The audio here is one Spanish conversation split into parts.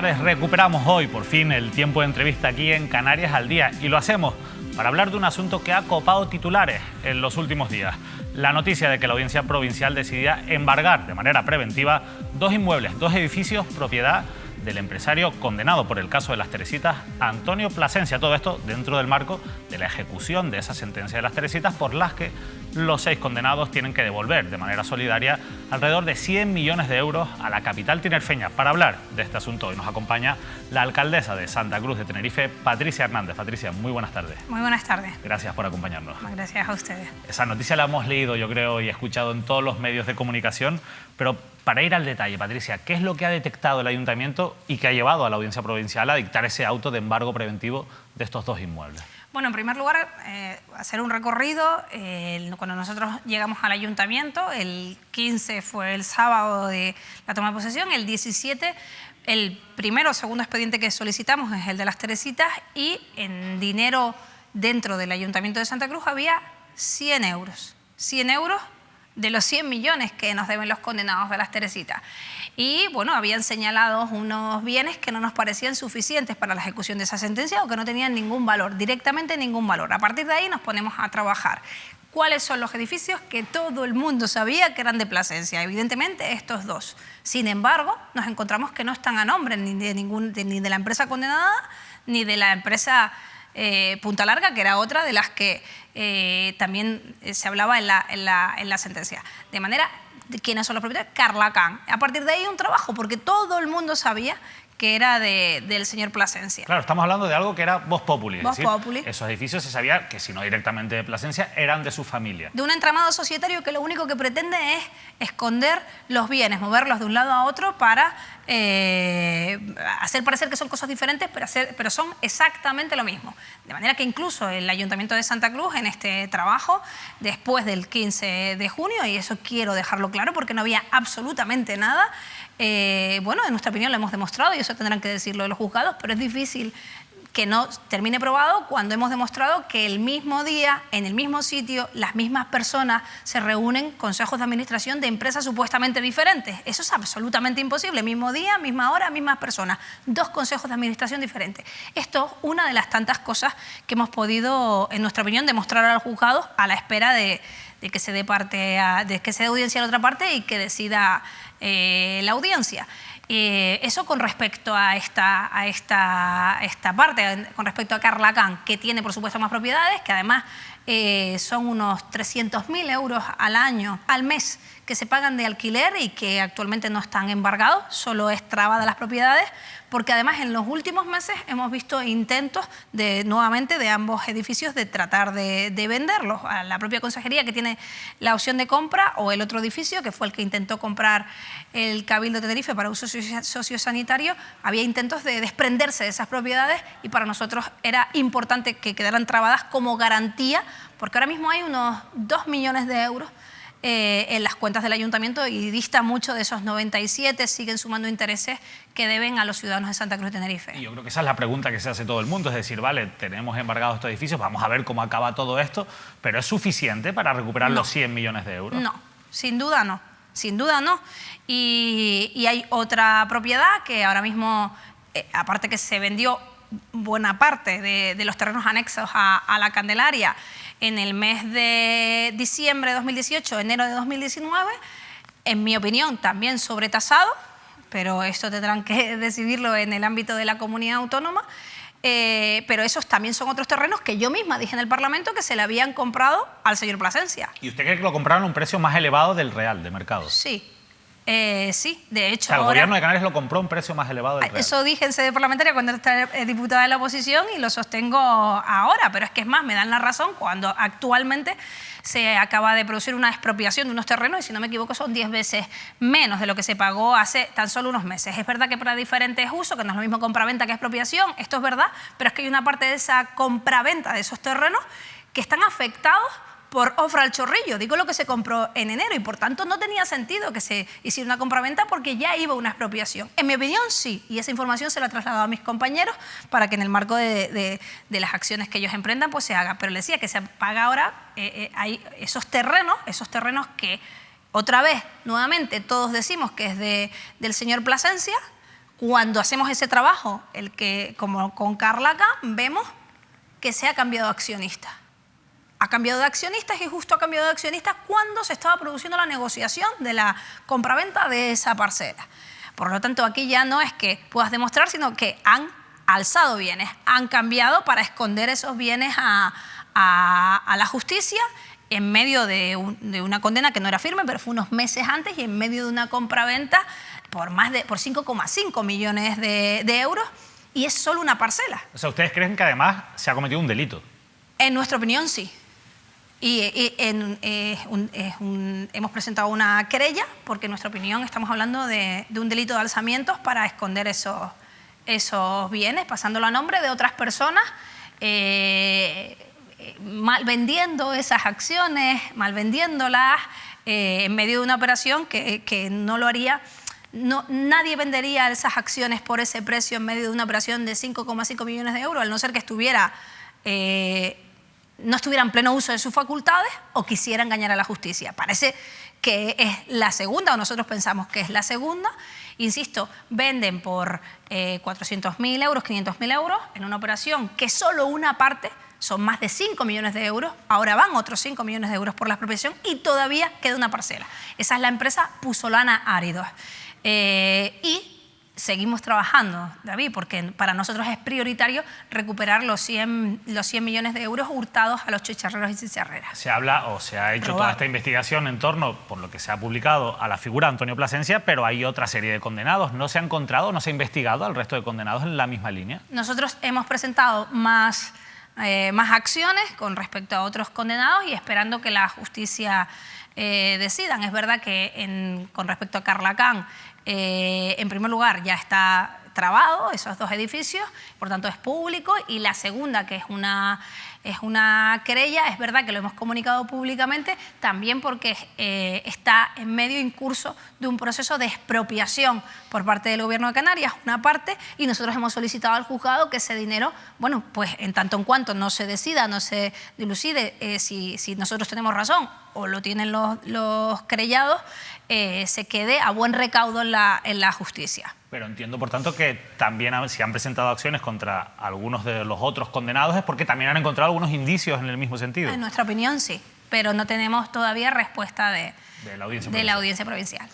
tardes. Recuperamos hoy, por fin, el tiempo de entrevista aquí en Canarias al Día. Y lo hacemos para hablar de un asunto que ha copado titulares en los últimos días. La noticia de que la Audiencia Provincial decidía embargar de manera preventiva dos inmuebles, dos edificios, propiedad del empresario condenado por el caso de las Teresitas, Antonio Plasencia. Todo esto dentro del marco de la ejecución de esa sentencia de las Teresitas, por las que los 6 condenados tienen que devolver de manera solidaria alrededor de 100 millones de euros a la capital tinerfeña. Para hablar de este asunto hoy nos acompaña la alcaldesa de Santa Cruz de Tenerife, Patricia Hernández. Patricia, muy buenas tardes. Muy buenas tardes. Gracias por acompañarnos. Gracias a ustedes. Esa noticia la hemos leído, yo creo, y escuchado en todos los medios de comunicación, pero para ir al detalle, Patricia, ¿qué es lo que ha detectado el ayuntamiento y que ha llevado a la Audiencia Provincial a dictar ese auto de embargo preventivo de estos dos inmuebles? Bueno, en primer lugar, hacer un recorrido. Cuando nosotros llegamos al ayuntamiento, el 15 fue el sábado de la toma de posesión, el 17, el primero o segundo expediente que solicitamos es el de las Teresitas, y en dinero dentro del ayuntamiento de Santa Cruz había 100 euros. 100 euros de los 100 millones que nos deben los condenados de las Teresitas. Y bueno, habían señalado unos bienes que no nos parecían suficientes para la ejecución de esa sentencia o que no tenían ningún valor, directamente ningún valor. A partir de ahí nos ponemos a trabajar. ¿Cuáles son los edificios que todo el mundo sabía que eran de Plasencia? Evidentemente estos dos. Sin embargo, nos encontramos que no están a nombre ni de la empresa condenada ni de la empresa Punta Larga, que era otra de las que también se hablaba en la sentencia. De manera, ¿quiénes son los propietarios? Carlacán. A partir de ahí un trabajo, porque todo el mundo sabía que era del señor Plasencia. Claro, estamos hablando de algo que era vox populi. Vox populi. Esos edificios se sabía que, si no directamente de Plasencia, eran de su familia. De un entramado societario que lo único que pretende es esconder los bienes, moverlos de un lado a otro para hacer parecer que son cosas diferentes, pero son exactamente lo mismo. De manera que incluso el Ayuntamiento de Santa Cruz, en este trabajo, después del 15 de junio, y eso quiero dejarlo claro porque no había absolutamente nada, bueno, en nuestra opinión lo hemos demostrado, y eso tendrán que decirlo los juzgados, pero es difícil que no termine probado cuando hemos demostrado que el mismo día, en el mismo sitio, las mismas personas se reúnen consejos de administración de empresas supuestamente diferentes. Eso es absolutamente imposible. Mismo día, misma hora, mismas personas. 2 consejos de administración diferentes. Esto es una de las tantas cosas que hemos podido, en nuestra opinión, demostrar a los juzgados a la espera de que se dé de que se dé audiencia a la otra parte y que decida la audiencia. Eso con respecto a esta parte, con respecto a Carlacán, que tiene por supuesto más propiedades, que además son unos 300.000 euros al mes que se pagan de alquiler y que actualmente no están embargados, solo es trabada las propiedades, porque además en los últimos meses hemos visto intentos nuevamente de ambos edificios de tratar de venderlos. A la propia consejería, que tiene la opción de compra, o el otro edificio, que fue el que intentó comprar el Cabildo de Tenerife para uso sociosanitario, había intentos de desprenderse de esas propiedades, y para nosotros era importante que quedaran trabadas como garantía, porque ahora mismo hay unos 2 millones de euros en las cuentas del ayuntamiento, y dista mucho de esos 97, siguen sumando intereses que deben a los ciudadanos de Santa Cruz de Tenerife. Y yo creo que esa es la pregunta que se hace todo el mundo, es decir, vale, tenemos embargados estos edificios, vamos a ver cómo acaba todo esto, pero ¿es suficiente para recuperar los 100 millones de euros? No, sin duda no, sin duda no. Y hay otra propiedad que ahora mismo, aparte que se vendió buena parte de los terrenos anexos a la Candelaria en el mes de diciembre de 2018, enero de 2019, en mi opinión también sobretasado, pero esto tendrán que decidirlo en el ámbito de la comunidad autónoma, pero esos también son otros terrenos que yo misma dije en el Parlamento que se le habían comprado al señor Plasencia. ¿Y usted cree que lo compraron a un precio más elevado del real, de mercado? Sí. Sí, de hecho... O sea, el gobierno de Canarias lo compró a un precio más elevado del real. Eso dije en sede parlamentaria cuando era diputada de la oposición, y lo sostengo ahora, pero es que es más, me dan la razón cuando actualmente se acaba de producir una expropiación de unos terrenos, y si no me equivoco son 10 veces menos de lo que se pagó hace tan solo unos meses. Es verdad que para diferentes usos, que no es lo mismo compraventa que expropiación, esto es verdad, pero es que hay una parte de esa compraventa de esos terrenos que están afectados por Ofra al Chorrillo. Digo lo que se compró en enero, y por tanto no tenía sentido que se hiciera una compraventa porque ya iba una expropiación. En mi opinión sí, y esa información se la he trasladado a mis compañeros para que en el marco de las acciones que ellos emprendan pues se haga. Pero les decía que se paga ahora, hay esos terrenos que otra vez, nuevamente, todos decimos que es del señor Plasencia, Cuando hacemos ese trabajo, como con Carla acá, vemos que se ha cambiado de accionista. Ha cambiado de accionistas y justo ha cambiado de accionistas cuando se estaba produciendo la negociación de la compraventa de esa parcela. Por lo tanto, aquí ya no es que puedas demostrar, sino que han alzado bienes, han cambiado para esconder esos bienes a la justicia en medio de una condena que no era firme, pero fue unos meses antes, y en medio de una compraventa por 5,5 millones de euros, y es solo una parcela. O sea, ¿ustedes creen que además se ha cometido un delito? En nuestra opinión, sí. Hemos presentado una querella porque en nuestra opinión estamos hablando de un delito de alzamientos para esconder esos bienes, pasándolo a nombre de otras personas, vendiendo esas acciones, malvendiéndolas, en medio de una operación que no lo haría. Nadie vendería esas acciones por ese precio en medio de una operación de 5,5 millones de euros, al no ser que no estuviera en pleno uso de sus facultades o quisiera engañar a la justicia. Parece que es la segunda, o nosotros pensamos que es la segunda. Insisto, venden por 400.000 euros, 500.000 euros en una operación que solo una parte son más de 5 millones de euros, ahora van otros 5 millones de euros por la expropiación y todavía queda una parcela. Esa es la empresa Pusolana Áridos. Y seguimos trabajando, David, porque para nosotros es prioritario recuperar los 100 millones de euros hurtados a los chicharreros y chicharreras. Se habla o se ha hecho toda esta investigación en torno, por lo que se ha publicado, a la figura de Antonio Plasencia, pero hay otra serie de condenados. ¿No se ha encontrado, no se ha investigado al resto de condenados en la misma línea? Nosotros hemos presentado más acciones con respecto a otros condenados y esperando que la justicia decidan. Es verdad que con respecto a Carla Can, en primer lugar ya está trabado esos dos edificios, por tanto es público, y la segunda, que es una querella, es verdad que lo hemos comunicado públicamente también porque está en medio incurso de un proceso de expropiación por parte del Gobierno de Canarias, una parte, y nosotros hemos solicitado al juzgado que ese dinero, bueno, pues en tanto en cuanto no se decida, no se dilucide si nosotros tenemos razón o lo tienen los querellados, se quede a buen recaudo en la justicia. Pero entiendo, por tanto, que también si han presentado acciones contra algunos de los otros condenados es porque también han encontrado algunos indicios en el mismo sentido. En nuestra opinión, sí, pero no tenemos todavía respuesta de la audiencia provincial.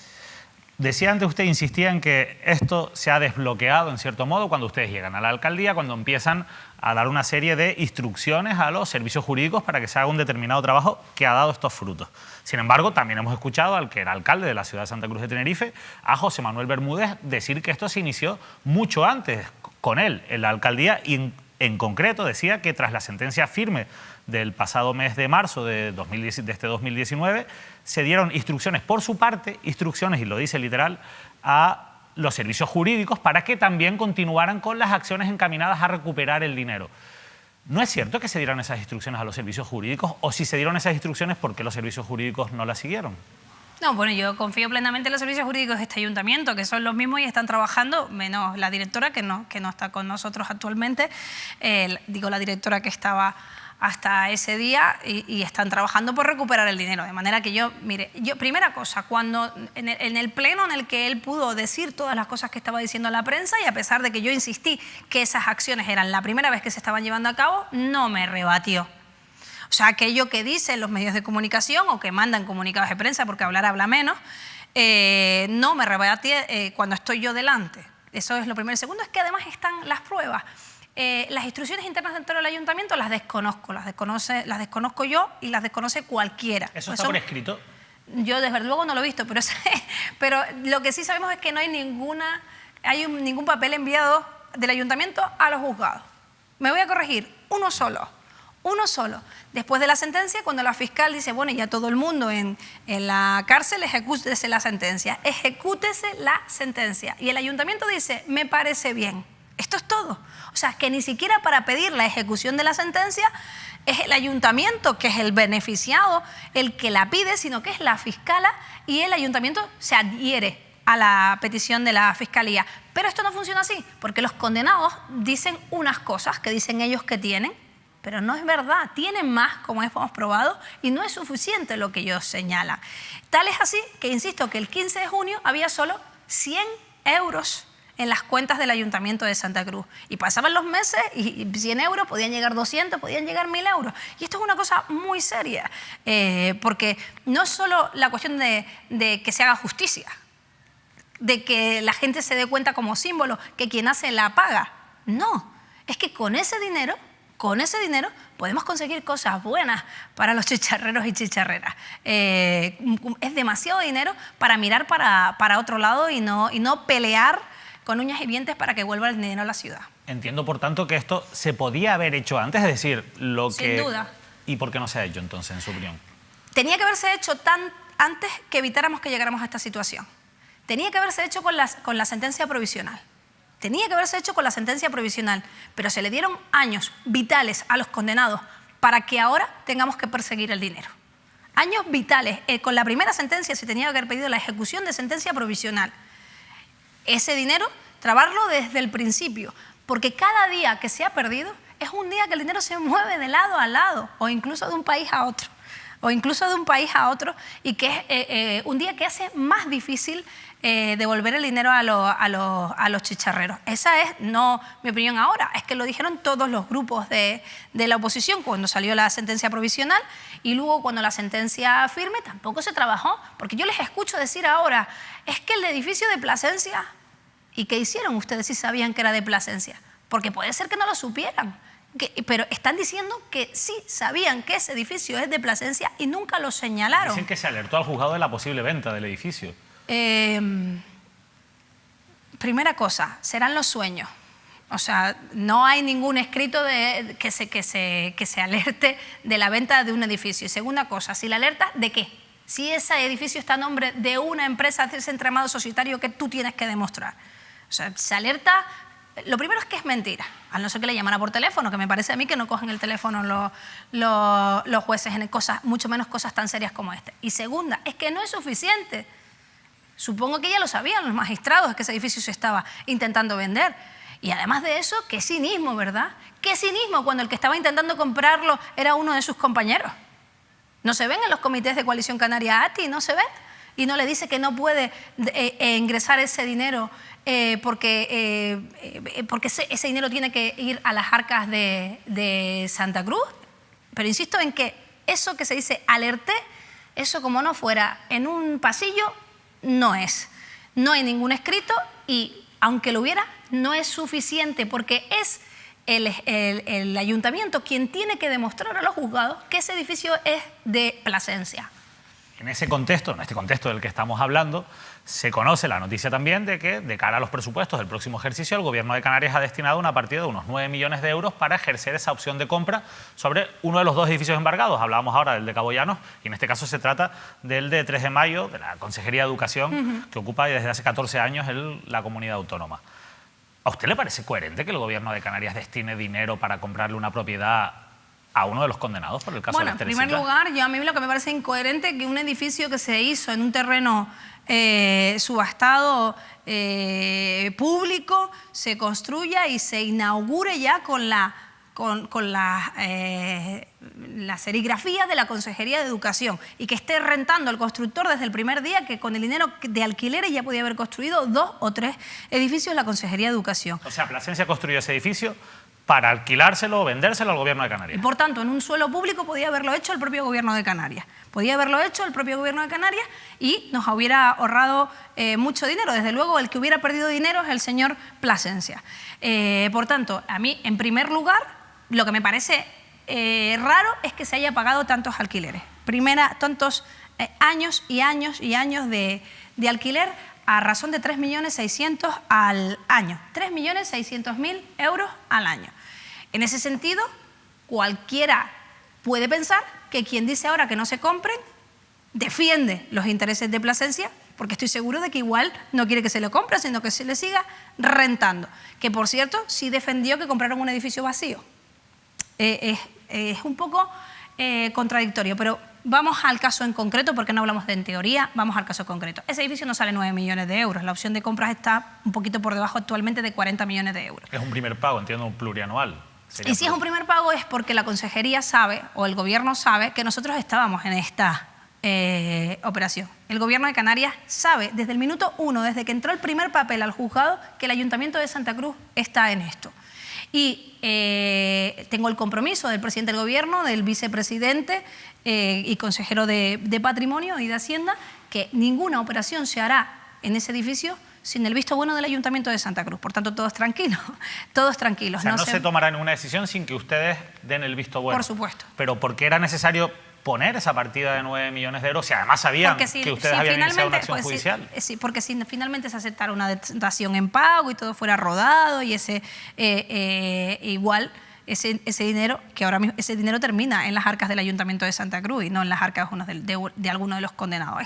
Decía antes, usted insistía en que esto se ha desbloqueado en cierto modo cuando ustedes llegan a la alcaldía, cuando empiezan a dar una serie de instrucciones a los servicios jurídicos para que se haga un determinado trabajo que ha dado estos frutos. Sin embargo, también hemos escuchado al que era alcalde de la ciudad de Santa Cruz de Tenerife, a José Manuel Bermúdez, decir que esto se inició mucho antes con él en la alcaldía, y en concreto decía que tras la sentencia firme del pasado mes de marzo de este 2019, se dieron instrucciones por su parte, y lo dice literal, a los servicios jurídicos para que también continuaran con las acciones encaminadas a recuperar el dinero. ¿No es cierto que se dieran esas instrucciones a los servicios jurídicos? O si se dieron esas instrucciones, ¿por qué los servicios jurídicos no las siguieron? No, bueno, yo confío plenamente en los servicios jurídicos de este ayuntamiento, que son los mismos y están trabajando, menos la directora, que no está con nosotros actualmente, digo la directora que estaba hasta ese día, y están trabajando por recuperar el dinero. De manera que primera cosa, cuando en el pleno en el que él pudo decir todas las cosas que estaba diciendo a la prensa, y a pesar de que yo insistí que esas acciones eran la primera vez que se estaban llevando a cabo, no me rebatió. O sea, aquello que dicen los medios de comunicación o que mandan comunicados de prensa, porque habla menos, no me rebate cuando estoy yo delante. Eso es lo primero. El segundo es que además están las pruebas. Las instrucciones internas dentro del ayuntamiento las desconozco yo y las desconoce cualquiera. ¿Eso está por escrito? Yo desde luego no lo he visto, pero lo que sí sabemos es que no hay ningún papel enviado del ayuntamiento a los juzgados. Me voy a corregir, uno solo. Después de la sentencia, cuando la fiscal dice, bueno, ya todo el mundo en la cárcel, ejecútese la sentencia. Y el ayuntamiento dice, me parece bien. Esto es todo. O sea, que ni siquiera para pedir la ejecución de la sentencia es el ayuntamiento, que es el beneficiado, el que la pide, sino que es la fiscala, y el ayuntamiento se adhiere a la petición de la fiscalía. Pero esto no funciona así, porque los condenados dicen unas cosas que dicen ellos que tienen, pero no es verdad, tienen más, como hemos probado, y no es suficiente lo que ellos señalan. Tal es así que, insisto, que el 15 de junio había solo 100 euros en las cuentas del Ayuntamiento de Santa Cruz. Y pasaban los meses y 100 euros, podían llegar 200, podían llegar 1000 euros. Y esto es una cosa muy seria, porque no es solo la cuestión de que se haga justicia, de que la gente se dé cuenta como símbolo que quien hace la paga. No, es que con ese dinero podemos conseguir cosas buenas para los chicharreros y chicharreras. Es demasiado dinero para mirar para otro lado y no pelear con uñas y dientes para que vuelva el dinero a la ciudad. Entiendo, por tanto, que esto se podía haber hecho antes, es decir, Sin duda. ¿Y por qué no se ha hecho entonces, en su opinión? Tenía que haberse hecho antes que evitáramos que llegáramos a esta situación. Tenía que haberse hecho con la sentencia provisional. Tenía que haberse hecho con la sentencia provisional, pero se le dieron años vitales a los condenados para que ahora tengamos que perseguir el dinero. Años vitales. Con la primera sentencia se tenía que haber pedido la ejecución de sentencia provisional. Ese dinero, trabarlo desde el principio, porque cada día que se ha perdido es un día que el dinero se mueve de lado a lado, o incluso de un país a otro. Y que es un día que hace más difícil devolver el dinero a los chicharreros. Esa es no mi opinión ahora, es que lo dijeron todos los grupos de la oposición cuando salió la sentencia provisional, y luego cuando la sentencia firme tampoco se trabajó, porque yo les escucho decir ahora, es que el edificio de Plasencia, ¿y qué hicieron ustedes si sabían que era de Plasencia? Porque puede ser que no lo supieran. Pero están diciendo que sí sabían que ese edificio es de Plasencia y nunca lo señalaron. Dicen que se alertó al juzgado de la posible venta del edificio. Primera cosa, serán los sueños. O sea, no hay ningún escrito que se alerte de la venta de un edificio. Y segunda cosa, si la alerta, ¿de qué? Si ese edificio está a nombre de una empresa, de ese entramado societario que tú tienes que demostrar. O sea, se alerta. Lo primero es que es mentira, a no ser que le llamara por teléfono, que me parece a mí que no cogen el teléfono los jueces en cosas, mucho menos cosas tan serias como esta. Y segunda, es que no es suficiente. Supongo que ya lo sabían los magistrados, que ese edificio se estaba intentando vender. Y además de eso, qué cinismo, ¿verdad? Qué cinismo cuando el que estaba intentando comprarlo era uno de sus compañeros. ¿No se ven en los comités de Coalición Canaria ATI? ¿No se ven? Y no le dice que no puede ingresar ese dinero porque ese dinero tiene que ir a las arcas de Santa Cruz. Pero insisto en que eso que se dice alerté, eso como no fuera en un pasillo, no es. No hay ningún escrito y aunque lo hubiera, no es suficiente porque es el ayuntamiento quien tiene que demostrar a los juzgados que ese edificio es de Plasencia. En ese contexto, en este contexto del que estamos hablando, se conoce la noticia también de que, de cara a los presupuestos del próximo ejercicio, el Gobierno de Canarias ha destinado una partida de unos 9 millones de euros para ejercer esa opción de compra sobre uno de los dos edificios embargados. Hablábamos ahora del de Cabo Llanos y en este caso se trata del de 3 de Mayo, de la Consejería de Educación, que ocupa desde hace 14 años la comunidad autónoma. ¿A usted le parece coherente que el Gobierno de Canarias destine dinero para comprarle una propiedad a uno de los condenados por el caso de las Teresitas? En primer lugar, a mí lo que me parece incoherente es que un edificio que se hizo en un terreno subastado público se construya y se inaugure ya con la serigrafía de la Consejería de Educación y que esté rentando el constructor desde el primer día, que con el dinero de alquileres ya podía haber construido 2 o 3 edificios de la Consejería de Educación. O sea, Plasencia construyó ese edificio para alquilárselo o vendérselo al Gobierno de Canarias. Y por tanto, en un suelo público podía haberlo hecho el propio Gobierno de Canarias. Podía haberlo hecho el propio Gobierno de Canarias y nos hubiera ahorrado mucho dinero. Desde luego, el que hubiera perdido dinero es el señor Plasencia. Por tanto, a mí, en primer lugar, lo que me parece raro es que se haya pagado tantos alquileres. Tantos años y años y años de alquiler a razón de 3.600.000 al año. 3.600.000 euros al año. En ese sentido, cualquiera puede pensar que quien dice ahora que no se compren defiende los intereses de Plasencia, porque estoy seguro de que igual no quiere que se le compre, sino que se le siga rentando. Que, por cierto, sí defendió que compraron un edificio vacío. Es un poco contradictorio, pero vamos al caso en concreto, porque no hablamos de en teoría, vamos al caso concreto. Ese edificio no sale 9 millones de euros, la opción de compras está un poquito por debajo actualmente de 40 millones de euros. Es un primer pago, entiendo, un plurianual. Y si es un primer pago es porque la Consejería sabe, o el Gobierno sabe, que nosotros estábamos en esta operación. El Gobierno de Canarias sabe desde el minuto 1, desde que entró el primer papel al juzgado, que el Ayuntamiento de Santa Cruz está en esto. Y tengo el compromiso del presidente del Gobierno, del vicepresidente y consejero de Patrimonio y de Hacienda, que ninguna operación se hará en ese edificio sin el visto bueno del Ayuntamiento de Santa Cruz. Por tanto, todos tranquilos, todos tranquilos. O sea, no se tomará ninguna decisión sin que ustedes den el visto bueno. Por supuesto. Pero ¿por qué era necesario poner esa partida de 9 millones de euros si además sabían que ustedes habían iniciado una acción judicial? Sí, porque si finalmente se aceptara una dación en pago y todo fuera rodado y ese dinero, que ahora mismo ese dinero termina en las arcas del Ayuntamiento de Santa Cruz y no en las arcas de alguno de los condenados.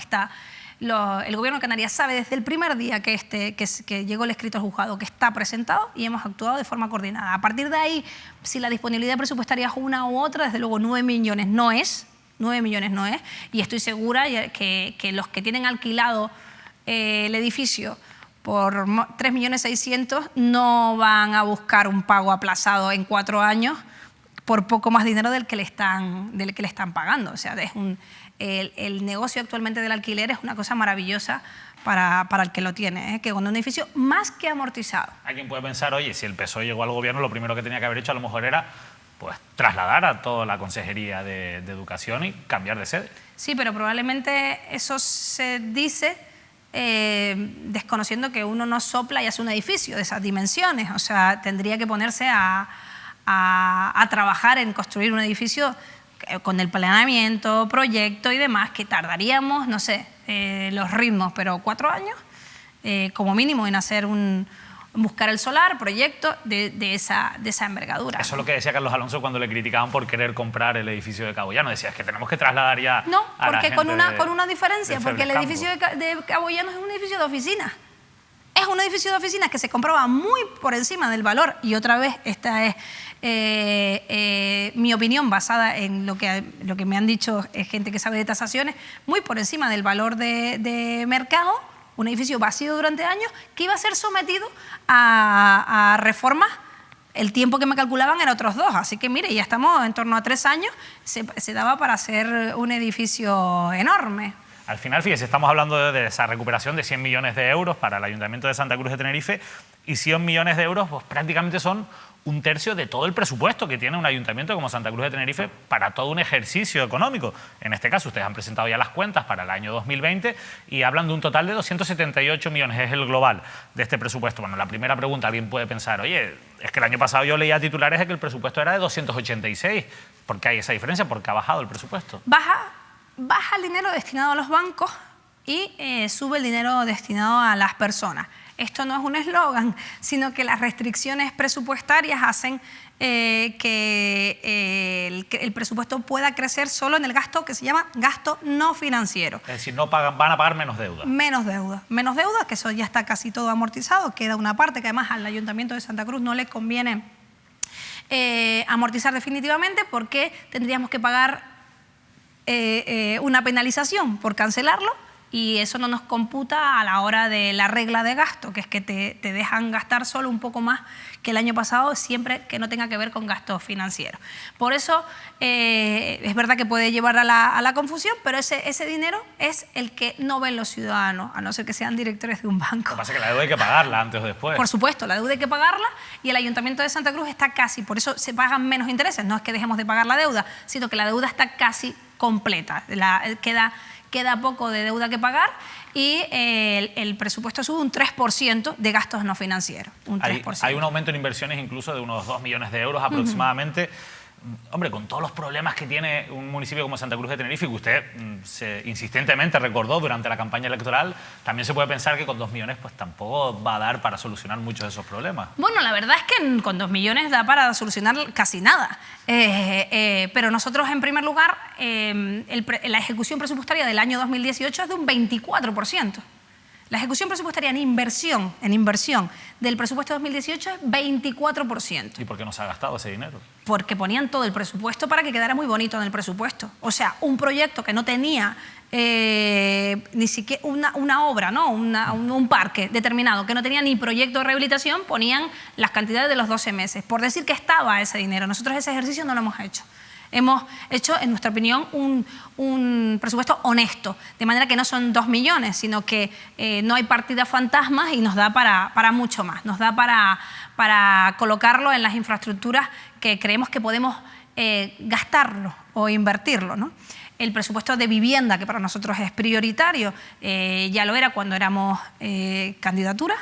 El Gobierno de Canarias sabe desde el primer día que llegó el escrito al juzgado que está presentado y hemos actuado de forma coordinada. A partir de ahí, si la disponibilidad presupuestaria es una u otra, desde luego 9 millones no es, y estoy segura que los que tienen alquilado el edificio por 3.600.000 no van a buscar un pago aplazado en 4 años por poco más dinero del que le están pagando. O sea, el negocio actualmente del alquiler es una cosa maravillosa para el que lo tiene, que con un edificio más que amortizado. Alguien puede pensar, oye, si el PSOE llegó al gobierno, lo primero que tenía que haber hecho a lo mejor era pues trasladar a toda la Consejería de Educación y cambiar de sede. Sí, pero probablemente eso se dice desconociendo que uno no sopla y hace un edificio de esas dimensiones. O sea, tendría que ponerse a trabajar en construir un edificio con el planeamiento, proyecto y demás, que tardaríamos, no sé, los ritmos, pero 4 años como mínimo en hacer buscar el solar, proyecto de esa envergadura. Eso es lo que decía Carlos Alonso cuando le criticaban por querer comprar el edificio de Caboyano. Decía, es que tenemos que trasladar ya No, a la porque gente con una diferencia, porque el edificio Campo. de Caboyano es un edificio de oficinas. Es un edificio de oficinas que se compraba muy por encima del valor, y otra vez esta es mi opinión basada en lo que me han dicho gente que sabe de tasaciones, muy por encima del valor de mercado, un edificio vacío durante años que iba a ser sometido a reformas. El tiempo que me calculaban era otros 2, así que mire, ya estamos en torno a 3 años, se daba para hacer un edificio enorme. Al final, fíjese, estamos hablando de esa recuperación de 100 millones de euros para el Ayuntamiento de Santa Cruz de Tenerife, y 100 millones de euros pues, prácticamente son 1/3 de todo el presupuesto que tiene un ayuntamiento como Santa Cruz de Tenerife para todo un ejercicio económico. En este caso, ustedes han presentado ya las cuentas para el año 2020 y hablan de un total de 278 millones, es el global de este presupuesto. Bueno, la primera pregunta, alguien puede pensar, oye, es que el año pasado yo leía titulares de que el presupuesto era de 286. ¿Por qué hay esa diferencia? ¿Por qué ha bajado el presupuesto? Baja el dinero destinado a los bancos y sube el dinero destinado a las personas. Esto no es un eslogan, sino que las restricciones presupuestarias hacen que el presupuesto pueda crecer solo en el gasto que se llama gasto no financiero. Es decir, van a pagar menos deuda. Menos deuda, que eso ya está casi todo amortizado. Queda una parte que además al Ayuntamiento de Santa Cruz no le conviene amortizar definitivamente, porque tendríamos que pagar una penalización por cancelarlo, y eso no nos computa a la hora de la regla de gasto, que es que te dejan gastar solo un poco más que el año pasado, siempre que no tenga que ver con gastos financieros. Por eso es verdad que puede llevar a la confusión, pero ese dinero es el que no ven los ciudadanos, a no ser que sean directores de un banco. Lo que pasa es que la deuda hay que pagarla antes o después. Por supuesto, la deuda hay que pagarla, y el Ayuntamiento de Santa Cruz está casi, por eso se pagan menos intereses, no es que dejemos de pagar la deuda, sino que la deuda está casi completa, queda poco de deuda que pagar, y el presupuesto sube un 3% de gastos no financieros. Un 3%. Hay un aumento en inversiones incluso de unos 2 millones de euros aproximadamente. Hombre, con todos los problemas que tiene un municipio como Santa Cruz de Tenerife, que usted insistentemente recordó durante la campaña electoral, también se puede pensar que con 2 millones pues tampoco va a dar para solucionar muchos de esos problemas. Bueno, la verdad es que con 2 millones da para solucionar casi nada. Pero nosotros, en primer lugar, la ejecución presupuestaria del año 2018 es de un 24%. La ejecución presupuestaria en inversión del presupuesto 2018 es 24%. ¿Y por qué no se ha gastado ese dinero? Porque ponían todo el presupuesto para que quedara muy bonito en el presupuesto. O sea, un proyecto que no tenía ni siquiera una obra, ¿no? un parque determinado, que no tenía ni proyecto de rehabilitación, ponían las cantidades de los 12 meses, por decir que estaba ese dinero. Nosotros ese ejercicio no lo hemos hecho. Hemos hecho, en nuestra opinión, un presupuesto honesto, de manera que no son 2 millones, sino que no hay partidas fantasmas y nos da para mucho más. Nos da para colocarlo en las infraestructuras que creemos que podemos gastarlo o invertirlo, ¿no? El presupuesto de vivienda, que para nosotros es prioritario, ya lo era cuando éramos candidatura.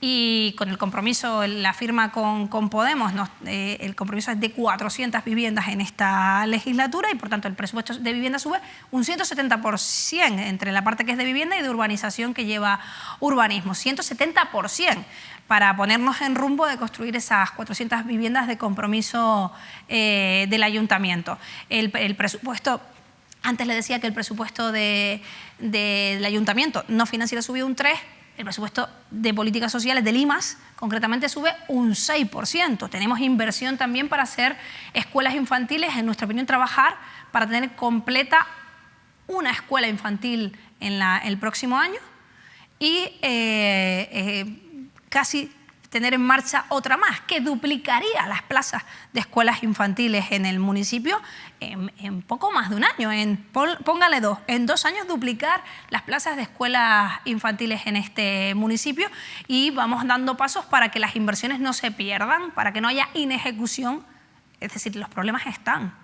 Y con el compromiso, la firma con Podemos, el compromiso es de 400 viviendas en esta legislatura y por tanto el presupuesto de vivienda sube un 170% entre la parte que es de vivienda y de urbanización que lleva urbanismo. 170% para ponernos en rumbo de construir esas 400 viviendas de compromiso del ayuntamiento. El presupuesto... Antes le decía que el presupuesto del ayuntamiento no financiero subió un 3%, el presupuesto de políticas sociales del IMAS concretamente sube un 6%. Tenemos inversión también para hacer escuelas infantiles, en nuestra opinión trabajar para tener completa una escuela infantil en el próximo año y casi tener en marcha otra más, que duplicaría las plazas de escuelas infantiles en el municipio en poco más de un año, póngale 2, en 2 años duplicar las plazas de escuelas infantiles en este municipio y vamos dando pasos para que las inversiones no se pierdan, para que no haya inejecución, es decir, los problemas están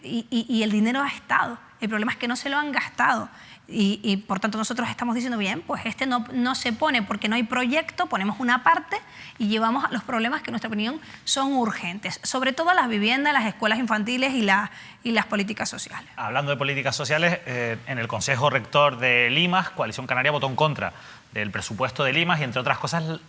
y el dinero ha estado, el problema es que no se lo han gastado. Y por tanto nosotros estamos diciendo, bien, pues no se pone porque no hay proyecto, ponemos una parte y llevamos a los problemas que en nuestra opinión son urgentes, sobre todo las viviendas, las escuelas infantiles y las políticas sociales. Hablando de políticas sociales, en el Consejo Rector de Limas, Coalición Canaria votó en contra del presupuesto de Limas y entre otras cosas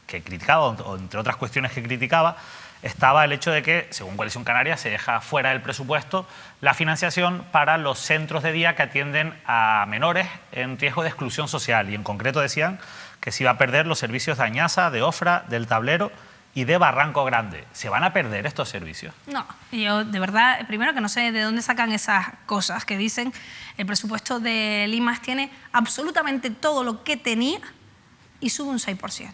que criticaba, o entre otras cuestiones que criticaba, estaba el hecho de que, según Coalición Canaria, se deja fuera del presupuesto la financiación para los centros de día que atienden a menores en riesgo de exclusión social. Y en concreto decían que se iba a perder los servicios de Añaza, de Ofra, del Tablero y de Barranco Grande. ¿Se van a perder estos servicios? No, yo de verdad, primero que no sé de dónde sacan esas cosas que dicen. El presupuesto de Limas tiene absolutamente todo lo que tenía y sube un 6%.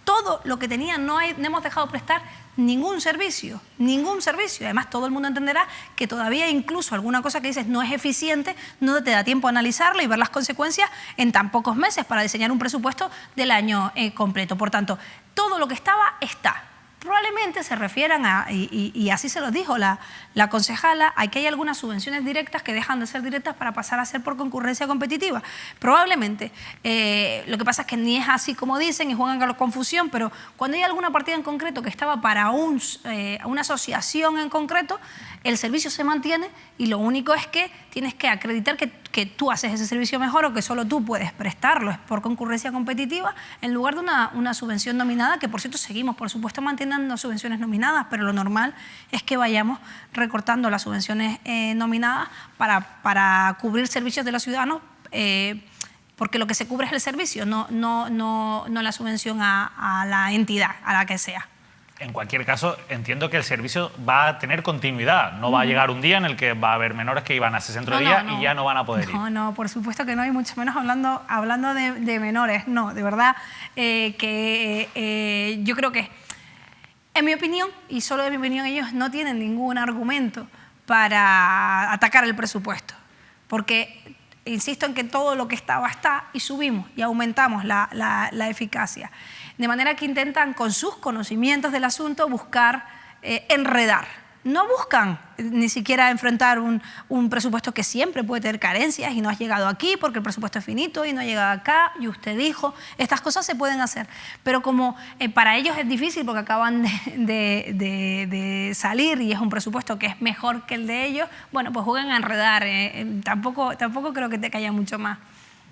Todo lo que tenía, no hemos dejado de prestar ningún servicio. Además, todo el mundo entenderá que todavía incluso alguna cosa que dices no es eficiente, no te da tiempo a analizarlo y ver las consecuencias en tan pocos meses para diseñar un presupuesto del año completo. Por tanto, todo lo que estaba, está. Probablemente se refieran a, y así se los dijo la concejala, a que hay algunas subvenciones directas que dejan de ser directas para pasar a ser por concurrencia competitiva. Probablemente. Lo que pasa es que ni es así como dicen y juegan con la confusión, pero cuando hay alguna partida en concreto que estaba para una asociación en concreto, el servicio se mantiene y lo único es que tienes que acreditar que tú haces ese servicio mejor o que solo tú puedes prestarlo. Es por concurrencia competitiva en lugar de una subvención nominada, que por cierto seguimos, por supuesto, manteniendo subvenciones nominadas, pero lo normal es que vayamos recortando las subvenciones nominadas para cubrir servicios de los ciudadanos, porque lo que se cubre es el servicio, no la subvención a la entidad, a la que sea. En cualquier caso, entiendo que el servicio va a tener continuidad. No va a llegar un día en el que va a haber menores que iban a ese centro de día y ya no van a poder ir. No, por supuesto que no, y mucho menos hablando de menores. No, de verdad que yo creo que, en mi opinión, y solo de mi opinión, ellos no tienen ningún argumento para atacar el presupuesto. Porque insisto en que todo lo que estaba está y subimos y aumentamos la eficacia. De manera que intentan, con sus conocimientos del asunto, buscar enredar. No buscan ni siquiera enfrentar un presupuesto que siempre puede tener carencias y no has llegado aquí porque el presupuesto es finito y no ha llegado acá y usted dijo, estas cosas se pueden hacer. Pero como para ellos es difícil porque acaban de salir y es un presupuesto que es mejor que el de ellos, bueno, pues juegan a enredar. Tampoco creo que haya mucho más.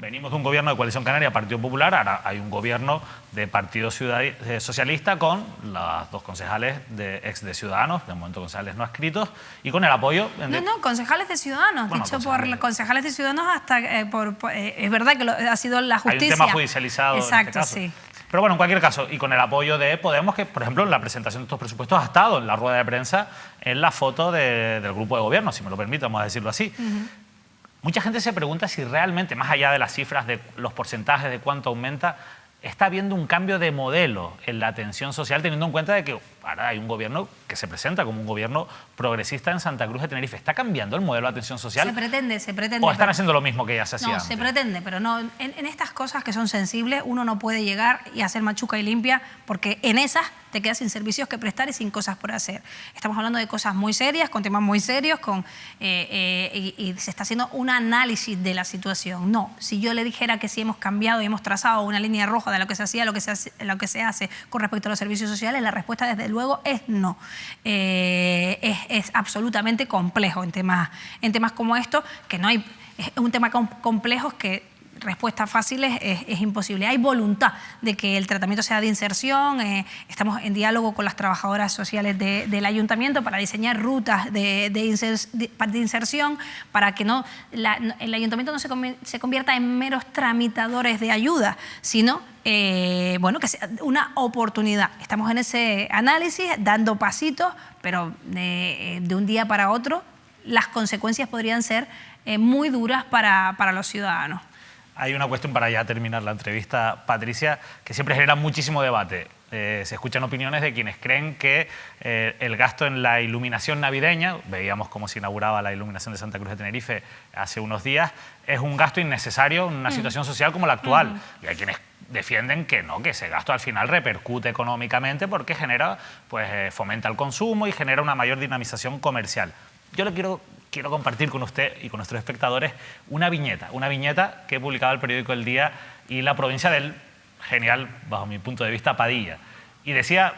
Venimos de un gobierno de Coalición Canaria, Partido Popular, ahora hay un gobierno de Partido Socialista con las dos concejales ex de Ciudadanos, de momento concejales no adscritos, y con el apoyo... No, concejales de Ciudadanos, bueno, dicho por concejales de Ciudadanos hasta... es verdad que ha sido la justicia. Hay un tema judicializado. Exacto, en este caso. Sí. Pero bueno, en cualquier caso, y con el apoyo de Podemos, que por ejemplo en la presentación de estos presupuestos ha estado en la rueda de prensa en la foto del grupo de gobierno, si me lo permite, vamos a decirlo así. Mucha gente se pregunta si realmente, más allá de las cifras, de los porcentajes, de cuánto aumenta, está habiendo un cambio de modelo en la atención social, teniendo en cuenta de que ahora hay un gobierno que se presenta como un gobierno progresista en Santa Cruz de Tenerife. ¿Está cambiando el modelo de atención social? Se pretende. ¿O están haciendo lo mismo que ya se hacía antes? No, se pretende, pero no. En estas cosas que son sensibles, uno no puede llegar y hacer machuca y limpia, porque en esas te quedas sin servicios que prestar y sin cosas por hacer. Estamos hablando de cosas muy serias, con temas muy serios, y se está haciendo un análisis de la situación. No, si yo le dijera que si hemos cambiado y hemos trazado una línea roja de lo que se hacía, lo que se hace con respecto a los servicios sociales, la respuesta desde luego es no. Es absolutamente complejo en temas como estos, que no hay, es un tema complejo que respuestas fáciles es imposible. Hay voluntad de que el tratamiento sea de inserción. Estamos en diálogo con las trabajadoras sociales del ayuntamiento para diseñar rutas de inserción, para que el ayuntamiento no se convierta en meros tramitadores de ayuda, sino bueno, que sea una oportunidad. Estamos en ese análisis, dando pasitos, pero de un día para otro las consecuencias podrían ser muy duras para los ciudadanos. Hay una cuestión para ya terminar la entrevista, Patricia, que siempre genera muchísimo debate. Se escuchan opiniones de quienes creen que el gasto en la iluminación navideña, veíamos cómo se inauguraba la iluminación de Santa Cruz de Tenerife hace unos días, es un gasto innecesario en una situación social como la actual. Y hay quienes defienden que no, que ese gasto al final repercute económicamente porque genera, pues, fomenta el consumo y genera una mayor dinamización comercial. Yo le quiero compartir con usted y con nuestros espectadores una viñeta que he publicado el periódico El Día y la provincia del genial, bajo mi punto de vista, Padilla. Y decía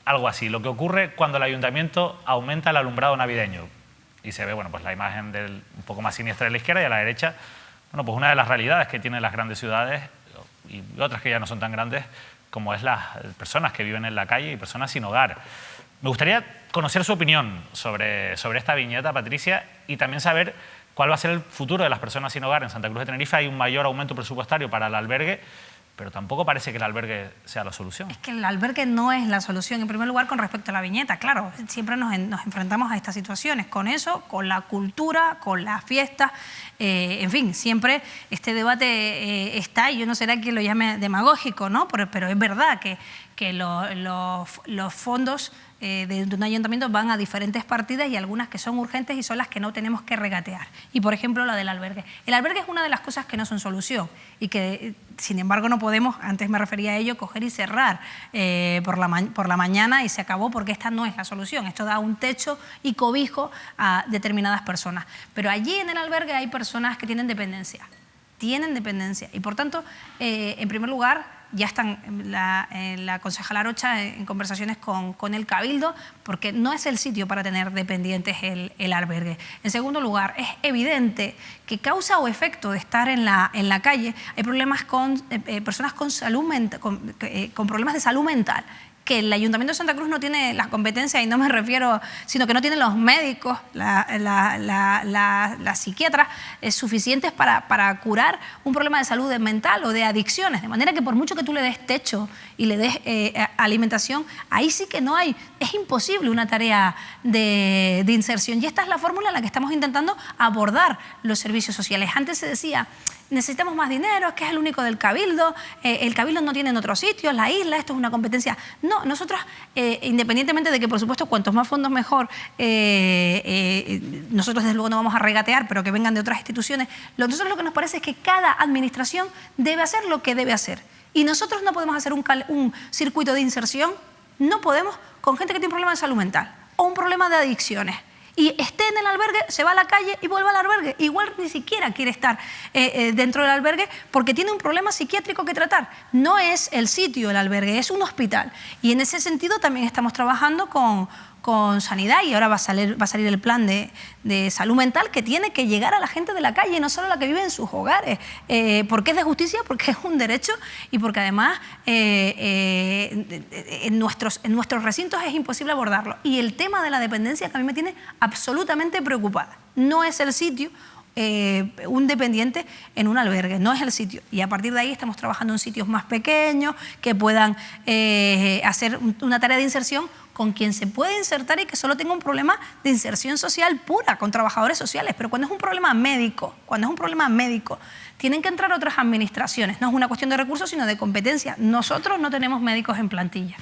algo así: lo que ocurre cuando el ayuntamiento aumenta el alumbrado navideño. Y se ve, bueno, pues la imagen un poco más siniestra de la izquierda, y a la derecha, bueno, pues una de las realidades que tienen las grandes ciudades y otras que ya no son tan grandes, como es las personas que viven en la calle y personas sin hogar. Me gustaría conocer su opinión sobre esta viñeta, Patricia, y también saber cuál va a ser el futuro de las personas sin hogar. En Santa Cruz de Tenerife hay un mayor aumento presupuestario para el albergue, pero tampoco parece que el albergue sea la solución. Es que el albergue no es la solución. En primer lugar, con respecto a la viñeta, claro, siempre nos enfrentamos a estas situaciones, con eso, con la cultura, con las fiestas, en fin, siempre este debate está, y yo no será quien lo llame demagógico, ¿no? Pero es verdad que los fondos de un ayuntamiento van a diferentes partidas, y algunas que son urgentes y son las que no tenemos que regatear. Y, por ejemplo, la del albergue. El albergue es una de las cosas que no son solución y que, sin embargo, no podemos, antes me refería a ello, coger y cerrar por la mañana y se acabó, porque esta no es la solución. Esto da un techo y cobijo a determinadas personas. Pero allí en el albergue hay personas que tienen dependencia. Y, por tanto, en primer lugar, ya están la concejala Arocha en conversaciones con el Cabildo, porque no es el sitio para tener dependientes el albergue. En segundo lugar, es evidente que causa o efecto de estar en la calle hay problemas con personas con problemas de salud mental, que el Ayuntamiento de Santa Cruz no tiene las competencias, y no me refiero, sino que no tiene los médicos, las psiquiatras suficientes para curar un problema de salud mental o de adicciones. De manera que, por mucho que tú le des techo y le des alimentación, ahí sí que no hay, es imposible una tarea de inserción. Y esta es la fórmula en la que estamos intentando abordar los servicios sociales. Antes se decía: necesitamos más dinero, es que es el único del Cabildo, el Cabildo no tiene en otros sitios, la isla, esto es una competencia. No, nosotros, independientemente de que, por supuesto, cuantos más fondos mejor, nosotros desde luego no vamos a regatear, pero que vengan de otras instituciones, nosotros lo que nos parece es que cada administración debe hacer lo que debe hacer. Y nosotros no podemos hacer un circuito de inserción, no podemos, con gente que tiene un problema de salud mental o un problema de adicciones, y esté en el albergue, se va a la calle y vuelve al albergue. Igual ni siquiera quiere estar dentro del albergue porque tiene un problema psiquiátrico que tratar. No es el sitio el albergue, es un hospital. Y en ese sentido también estamos trabajando con Sanidad, y ahora va a salir el plan de salud mental, que tiene que llegar a la gente de la calle, no solo a la que vive en sus hogares. Porque es de justicia, porque es un derecho, y porque además en nuestros recintos es imposible abordarlo. Y el tema de la dependencia, que a mí me tiene absolutamente preocupada. No es el sitio un dependiente en un albergue, no es el sitio. Y a partir de ahí estamos trabajando en sitios más pequeños que puedan hacer una tarea de inserción con quien se puede insertar y que solo tenga un problema de inserción social pura, con trabajadores sociales. Pero cuando es un problema médico, tienen que entrar otras administraciones. No es una cuestión de recursos, sino de competencia. Nosotros no tenemos médicos en plantilla.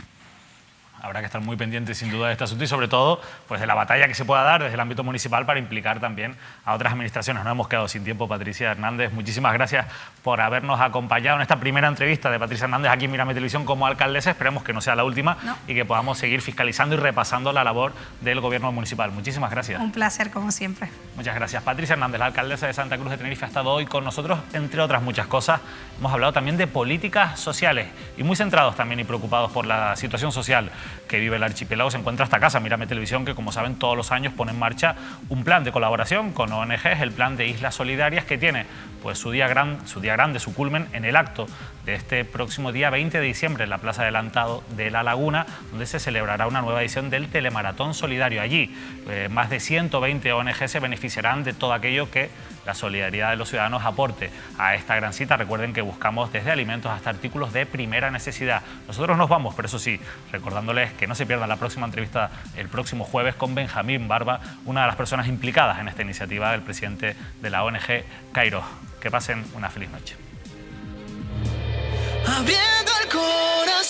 Habrá que estar muy pendientes sin duda de este asunto y sobre todo pues de la batalla que se pueda dar desde el ámbito municipal para implicar también a otras administraciones. No hemos quedado sin tiempo, Patricia Hernández. Muchísimas gracias por habernos acompañado en esta primera entrevista de Patricia Hernández aquí en Mírame Televisión como alcaldesa. Esperemos que no sea la última y que podamos seguir fiscalizando y repasando la labor del gobierno municipal. Muchísimas gracias. Un placer, como siempre. Muchas gracias. Patricia Hernández, la alcaldesa de Santa Cruz de Tenerife, ha estado hoy con nosotros, entre otras muchas cosas. Hemos hablado también de políticas sociales y muy centrados también y preocupados por la situación social que vive el archipiélago. Se encuentra esta casa, Mírame Televisión, que como saben todos los años pone en marcha un plan de colaboración con ONGs, el plan de Islas Solidarias, que tiene pues su día grande, su culmen en el acto de este próximo día 20 de diciembre en la Plaza Adelantado de La Laguna, donde se celebrará una nueva edición del Telemaratón Solidario. Allí más de 120 ONG se beneficiarán de todo aquello que la solidaridad de los ciudadanos aporte a esta gran cita. Recuerden que buscamos desde alimentos hasta artículos de primera necesidad. Nosotros nos vamos, pero eso sí, recordándoles que no se pierdan la próxima entrevista el próximo jueves con Benjamín Barba, una de las personas implicadas en esta iniciativa del presidente de la ONG Kairos. Que pasen una feliz noche. Abriendo el corazón.